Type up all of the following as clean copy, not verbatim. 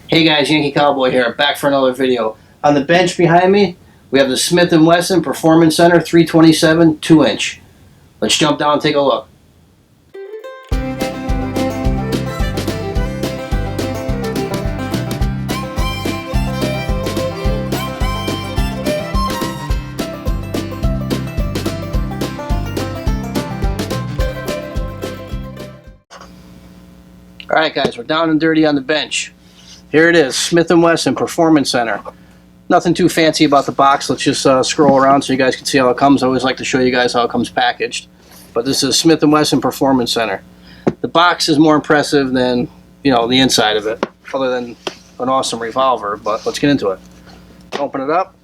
Hey guys, Yankee Cowboy here, back for another video. On the bench behind me, we have the Smith & Wesson Performance Center 327 2-inch. Let's jump down and take a look. Alright guys, we're down and dirty on the bench. Here it is, Smith & Wesson Performance Center. Nothing too fancy about the box. Let's just scroll around so you guys can see how it comes. I always like to show you guys how it comes packaged. But this is Smith & Wesson Performance Center. The box is more impressive than, the inside of it, other than an awesome revolver. But let's get into it. Open it up.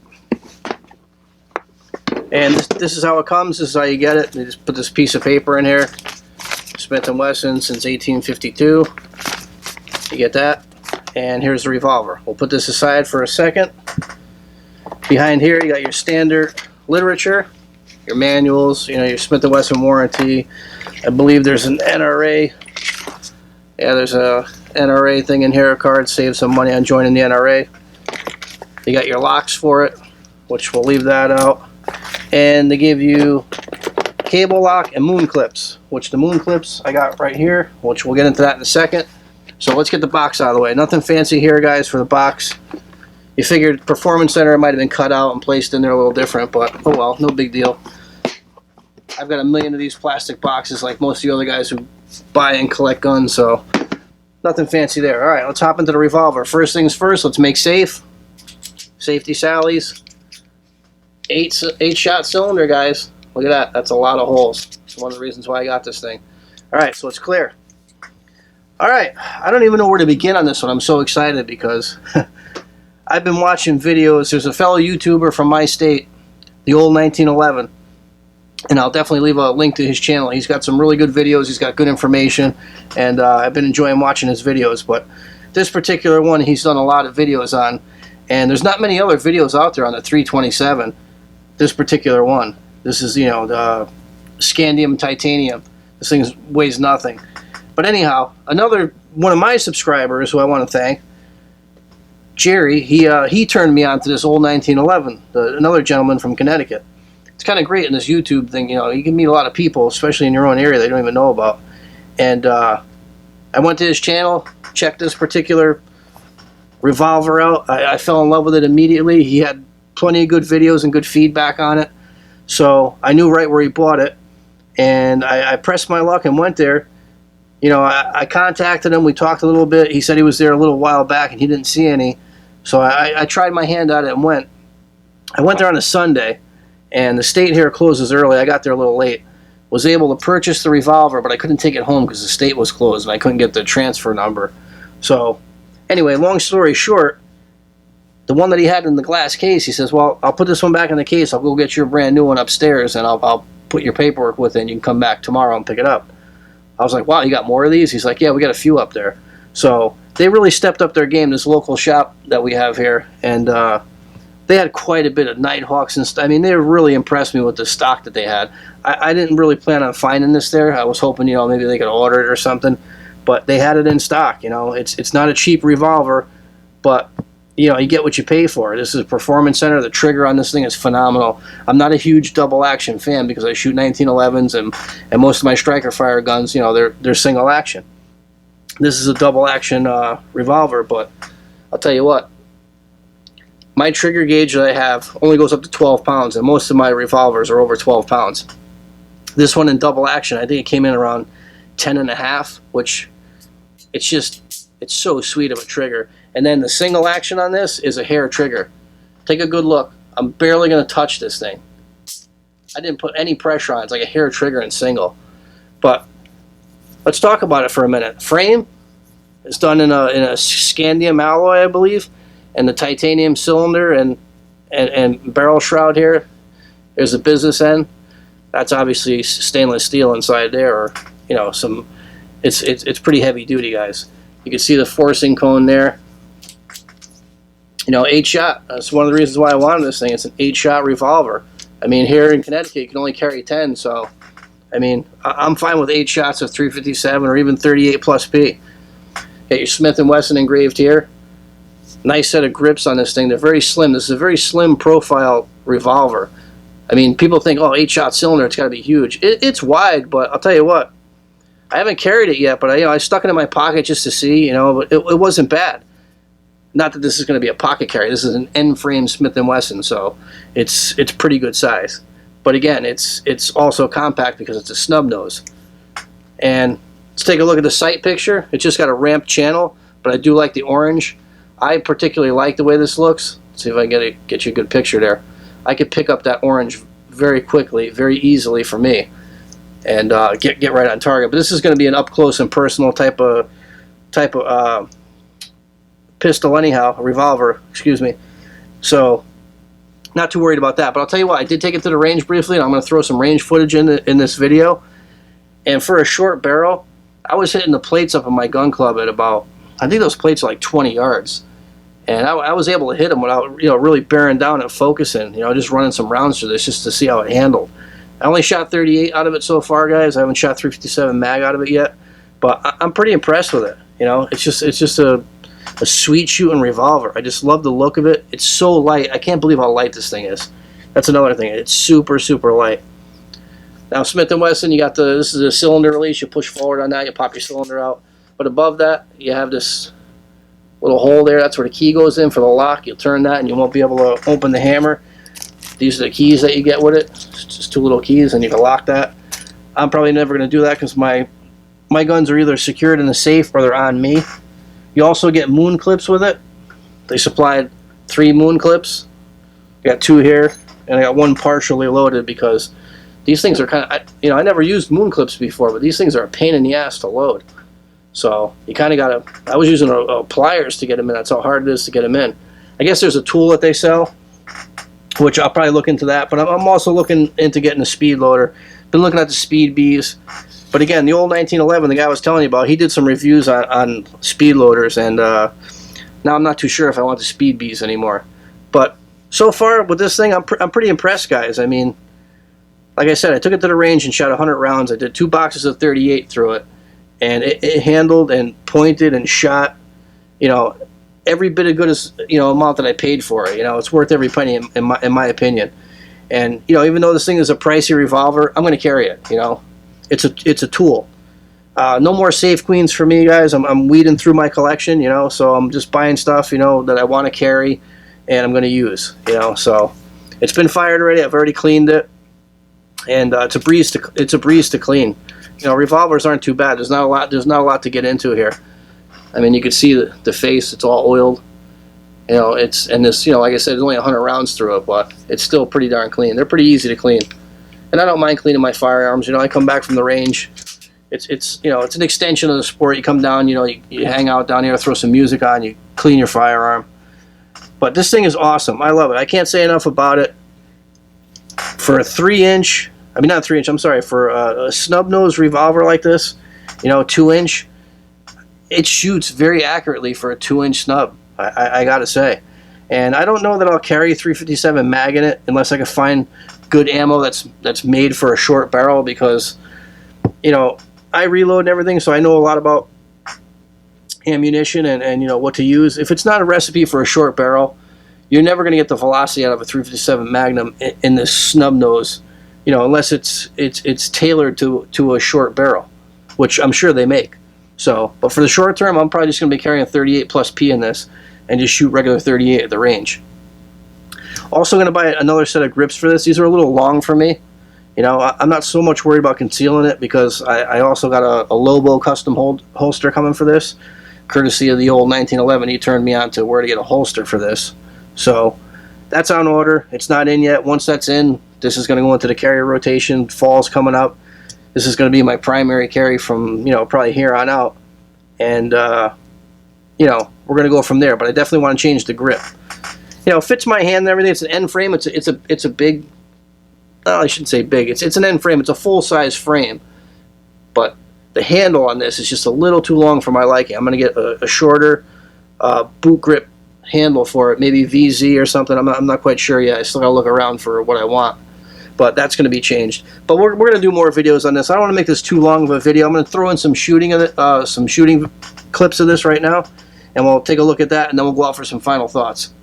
And this is how it comes. This is how you get it. You just put this piece of paper in here. Smith & Wesson since 1852. You get that. And here's the revolver. We'll put this aside for a second. Behind here, you got your standard literature, your manuals, your Smith & Wesson warranty. I believe there's an NRA. Yeah, there's a NRA thing in here, a card. Save some money on joining the NRA. You got your locks for it, which we'll leave that out. And they give you cable lock and moon clips, which the moon clips I got right here, which we'll get into that in a second. So let's get the box out of the way. Nothing fancy here, guys, for the box. You figured Performance Center might have been cut out and placed in there a little different, but oh well, no big deal. I've got a million of these plastic boxes like most of the other guys who buy and collect guns, so nothing fancy there. Alright, let's hop into the revolver. First things first, let's make safe. Safety Sally's. 8-shot cylinder, guys. Look at that. That's a lot of holes. That's one of the reasons why I got this thing. Alright, so it's clear. Alright, I don't even know where to begin on this one. I'm so excited because I've been watching videos. There's a fellow YouTuber from my state, the old 1911, and I'll definitely leave a link to his channel. He's got some really good videos. He's got good information, and I've been enjoying watching his videos. But this particular one, he's done a lot of videos on, and there's not many other videos out there on the 327. This particular one. This is, the scandium titanium. This thing weighs nothing. But anyhow, another one of my subscribers who I want to thank, Jerry, he turned me on to this old 1911, another gentleman from Connecticut. It's kind of great in this YouTube thing, you can meet a lot of people, especially in your own area, they don't even know about. And I went to his channel, checked this particular revolver out. I fell in love with it immediately. He had plenty of good videos and good feedback on it. So I knew right where he bought it. And I pressed my luck and went there. I contacted him. We talked a little bit. He said he was there a little while back and he didn't see any. So I tried my hand at it and went. I went there on a Sunday, and the state here closes early. I got there a little late. Was able to purchase the revolver, but I couldn't take it home because the state was closed and I couldn't get the transfer number. So anyway, long story short, the one that he had in the glass case, he says, well, I'll put this one back in the case. I'll go get you a brand new one upstairs, and I'll put your paperwork with it, and you can come back tomorrow and pick it up. I was like, wow, you got more of these? He's like, yeah, we got a few up there. So they really stepped up their game, this local shop that we have here. And they had quite a bit of Nighthawks and stuff. I mean, they really impressed me with the stock that they had. I didn't really plan on finding this there. I was hoping, maybe they could order it or something. But they had it in stock, It's not a cheap revolver, but, you get what you pay for. This is a Performance Center. The trigger on this thing is phenomenal. I'm not a huge double action fan because I shoot 1911s and most of my striker fire guns, they're single action. This is a double action revolver, but I'll tell you what, my trigger gauge that I have only goes up to 12 pounds, and most of my revolvers are over 12 pounds. This one in double action, I think it came in around 10.5, which it's so sweet of a trigger. And then the single action on this is a hair trigger. Take a good look. I'm barely going to touch this thing. I didn't put any pressure on it. It's like a hair trigger and single. But let's talk about it for a minute. Frame is done in a scandium alloy, I believe, and the titanium cylinder and barrel shroud here. There's the business end. That's obviously stainless steel inside there, or some. It's pretty heavy duty, guys. You can see the forcing cone there. 8-shot. That's one of the reasons why I wanted this thing. It's an 8-shot revolver. I mean, here in Connecticut, you can only carry 10, so I mean, I'm fine with 8 shots of 357 or even 38 plus P. Got your Smith & Wesson engraved here. Nice set of grips on this thing. They're very slim. This is a very slim profile revolver. I mean, people think, oh, 8-shot cylinder, it's got to be huge. It's wide, but I'll tell you what, I haven't carried it yet, but I stuck it in my pocket just to see, but it wasn't bad. Not that this is going to be a pocket carry. This is an end-frame Smith & Wesson, so it's pretty good size. But again, it's also compact because it's a snub nose. And let's take a look at the sight picture. It's just got a ramped channel, but I do like the orange. I particularly like the way this looks. Let's see if I can get you a good picture there. I could pick up that orange very quickly, very easily for me, and get right on target. But this is going to be an up close and personal type of pistol, anyhow, a revolver. Excuse me. So, not too worried about that. But I'll tell you what, I did take it to the range briefly, and I'm going to throw some range footage in this video. And for a short barrel, I was hitting the plates up in my gun club at about, I think those plates are like 20 yards. And I was able to hit them without, really bearing down and focusing, just running some rounds through this just to see how it handled. I only shot 38 out of it so far, guys. I haven't shot 357 mag out of it yet, but I'm pretty impressed with it. It's just a sweet shooting revolver. I just love the look of it. It's so light. I can't believe how light this thing is. That's another thing. It's super, super light. Now, Smith & Wesson, you got this is a cylinder release. You push forward on that, you pop your cylinder out. But above that, you have this little hole there. That's where the key goes in for the lock. You'll turn that and you won't be able to open the hammer. These are the keys that you get with it. It's just 2 little keys and you can lock that. I'm probably never going to do that because my guns are either secured in the safe or they're on me. You also get moon clips with it. They supplied 3 moon clips. I got 2 here and I got 1 partially loaded because these things are kind of, I never used moon clips before, but these things are a pain in the ass to load. So you kind of got to, I was using pliers to get them in. That's how hard it is to get them in. I guess there's a tool that they sell, which I'll probably look into that. But I'm also looking into getting a speed loader. Been looking at the Speed Bees. But again, the old 1911, the guy I was telling you about, he did some reviews on speed loaders. And now I'm not too sure if I want the Speed Bees anymore. But so far with this thing, I'm pretty impressed, guys. I mean, like I said, I took it to the range and shot 100 rounds. I did 2 boxes of 38 through it. And it handled and pointed and shot, every bit as good as, amount that I paid for it. It's worth every penny in my opinion. And, even though this thing is a pricey revolver, I'm going to carry it, It's a tool. No more Safe Queens for me, guys. I'm weeding through my collection, so I'm just buying stuff, that I want to carry and I'm going to use, So it's been fired already. I've already cleaned it. And it's a breeze to clean. Revolvers aren't too bad. There's not a lot to get into here. I mean, you can see the face. It's all oiled. And this, like I said, there's only 100 rounds through it, but it's still pretty darn clean. They're pretty easy to clean, and I don't mind cleaning my firearms. I come back from the range. It's an extension of the sport. You come down, you hang out down here, throw some music on, you clean your firearm. But this thing is awesome. I love it. I can't say enough about it. For a 3-inch. I mean, not 3-inch, I'm sorry, for a snub-nose revolver like this, 2-inch, it shoots very accurately for a 2-inch snub, I gotta say. And I don't know that I'll carry 357 mag in it unless I can find good ammo that's made for a short barrel because, I reload and everything, so I know a lot about ammunition and what to use. If it's not a recipe for a short barrel, you're never going to get the velocity out of a 357 Magnum in this snub nose. Unless it's tailored to a short barrel, which I'm sure they make. So, but for the short term, I'm probably just going to be carrying a 38 plus P in this and just shoot regular 38 at the range. Also going to buy another set of grips for this. These are a little long for me. I'm not so much worried about concealing it because I also got a Lobo custom holster coming for this, courtesy of the old 1911. He turned me on to where to get a holster for this. So that's on order. It's not in yet. Once that's in, this is going to go into the carrier rotation. Fall's coming up. This is going to be my primary carry from, probably here on out. And, we're going to go from there. But I definitely want to change the grip. It fits my hand and everything. It's an end frame. It's a big, I shouldn't say big. It's an end frame. It's a full-size frame. But the handle on this is just a little too long for my liking. I'm going to get a shorter boot grip handle for it. Maybe VZ or something. I'm not quite sure yet. I still got to look around for what I want. But that's going to be changed. But we're going to do more videos on this. I don't want to make this too long of a video. I'm going to throw in some shooting clips of this right now, and we'll take a look at that, and then we'll go out for some final thoughts.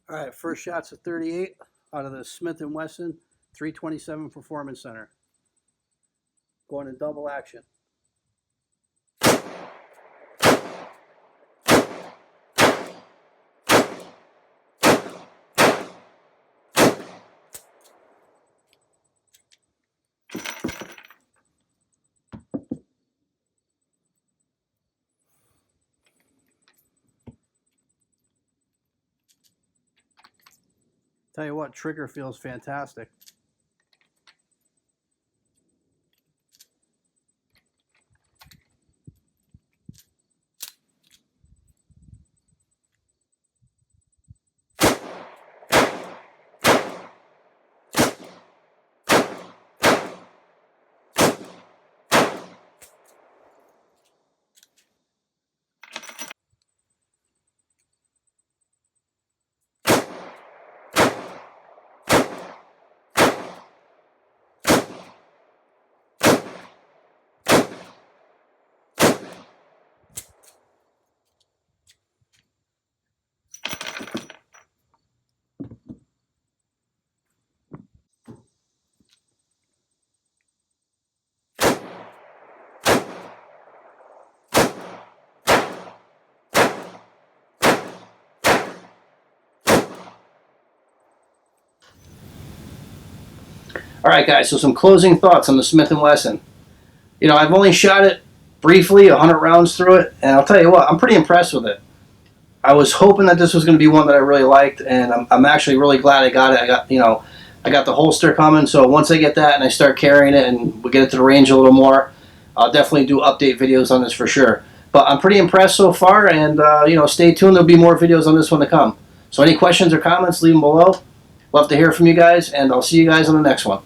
All right, first shot's a 38 out of the Smith & Wesson 327 Performance Center. Going in double action. Tell you what, trigger feels fantastic. All right, guys, so some closing thoughts on the Smith & Wesson. You know, I've only shot it briefly, 100 rounds through it, and I'll tell you what, I'm pretty impressed with it. I was hoping that this was going to be one that I really liked, and I'm actually really glad I got it. I got the holster coming, so once I get that and I start carrying it and we get it to the range a little more, I'll definitely do update videos on this for sure. But I'm pretty impressed so far, and stay tuned. There'll be more videos on this one to come. So any questions or comments, leave them below. Love to hear from you guys, and I'll see you guys on the next one.